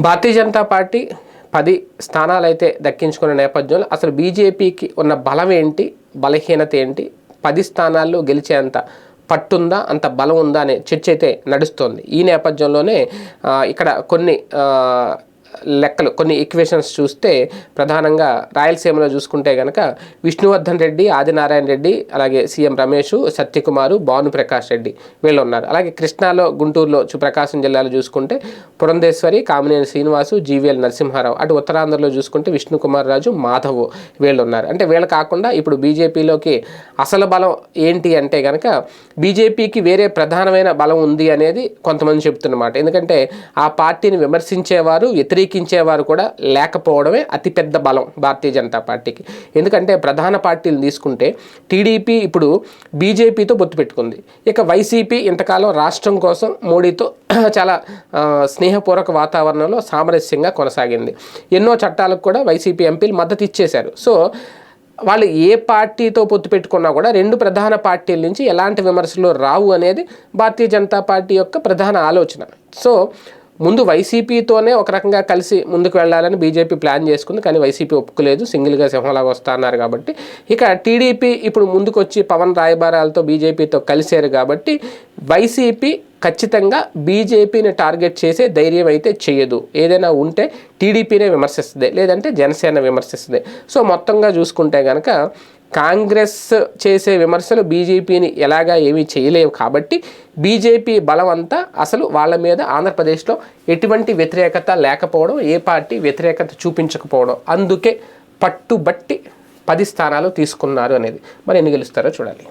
Bharatiya Janata party 10 స్థానాలు అయితే దక్కించుకున్న నేపథ్యంలో అసలు బీజేపీకి ఉన్న బలం ఏంటి, బలహీనత ఏంటి, 10 స్థానాల్లో గెలిచేంత పట్టుందా, అంత బలం ఉందా అనే చర్చ అయితే నడుస్తోంది. ఈ నేపథ్యంలోనే ఇక్కడ కొన్ని లెక్కలు, కొన్ని ఈక్వేషన్స్ చూస్తే ప్రధానంగా రాయలసీమలో చూసుకుంటే కనుక విష్ణువర్ధన్ రెడ్డి, ఆదినారాయణ రెడ్డి, అలాగే సీఎం రమేష్, సత్యకుమారు, భానుప్రకాష్ రెడ్డి వీళ్ళు ఉన్నారు. అలాగే కృష్ణాలో, గుంటూరులో, ప్రకాశం జిల్లాలో చూసుకుంటే పురంధేశ్వరి, కామినేని శ్రీనివాసు, జీవీఎల్ నరసింహారావు, అటు ఉత్తరాంధ్రలో చూసుకుంటే విష్ణుకుమార్ రాజు, మాధవ్ వీళ్ళు ఉన్నారు. అంటే వీళ్ళు కాకుండా ఇప్పుడు బీజేపీలోకి అసలు బలం ఏంటి అంటే కనుక బీజేపీకి వేరే ప్రధానమైన బలం ఉంది అనేది కొంతమంది చెప్తున్నమాట. ఎందుకంటే ఆ పార్టీని విమర్శించేవారు, వ్యతిరేకించేవారు కూడా లేకపోవడమే అతిపెద్ద బలం భారతీయ జనతా పార్టీకి. ఎందుకంటే ప్రధాన పార్టీలు తీసుకుంటే టీడీపీ ఇప్పుడు బీజేపీతో పొత్తు పెట్టుకుంది. ఇక వైసీపీ ఇంతకాలం రాష్ట్రం కోసం మోడీతో చాలా స్నేహపూర్వక వాతావరణంలో సామరస్యంగా కొనసాగింది. ఎన్నో చట్టాలకు కూడా వైసీపీ ఎంపీలు మద్దతు ఇచ్చేశారు. సో వాళ్ళు ఏ పార్టీతో పొత్తు పెట్టుకున్నా కూడా 2 ప్రధాన పార్టీల నుంచి ఎలాంటి విమర్శలు రావు అనేది భారతీయ జనతా పార్టీ యొక్క ప్రధాన ఆలోచన. సో ముందు వైసీపీతోనే ఒక రకంగా కలిసి ముందుకు వెళ్ళాలని బీజేపీ ప్లాన్ చేసుకుంది, కానీ వైసీపీ ఒప్పుకోలేదు, సింగిల్గా సింహంలాగా వస్తా అన్నారు. కాబట్టి ఇక టీడీపీ ఇప్పుడు ముందుకు వచ్చి పవన్ రాయబారాలతో బీజేపీతో కలిశారు. కాబట్టి వైసీపీ ఖచ్చితంగా బీజేపీని టార్గెట్ చేసే ధైర్యం అయితే చేయదు. ఏదైనా ఉంటే టీడీపీనే విమర్శిస్తుంది, లేదంటే జనసేన విమర్శిస్తుంది. సో మొత్తంగా చూసుకుంటే కనుక కాంగ్రెస్ చేసే విమర్శలు బీజేపీని ఎలాగా ఏమీ చేయలేవు. కాబట్టి బీజేపీ బలం అంతా అసలు వాళ్ళ మీద ఆంధ్రప్రదేశ్లో ఎటువంటి వ్యతిరేకత లేకపోవడం, ఏ పార్టీ వ్యతిరేకత చూపించకపోవడం, అందుకే పట్టుబట్టి 10 స్థానాలు తీసుకున్నారు అనేది. మరి ఎన్ని గెలుస్తారో చూడాలి.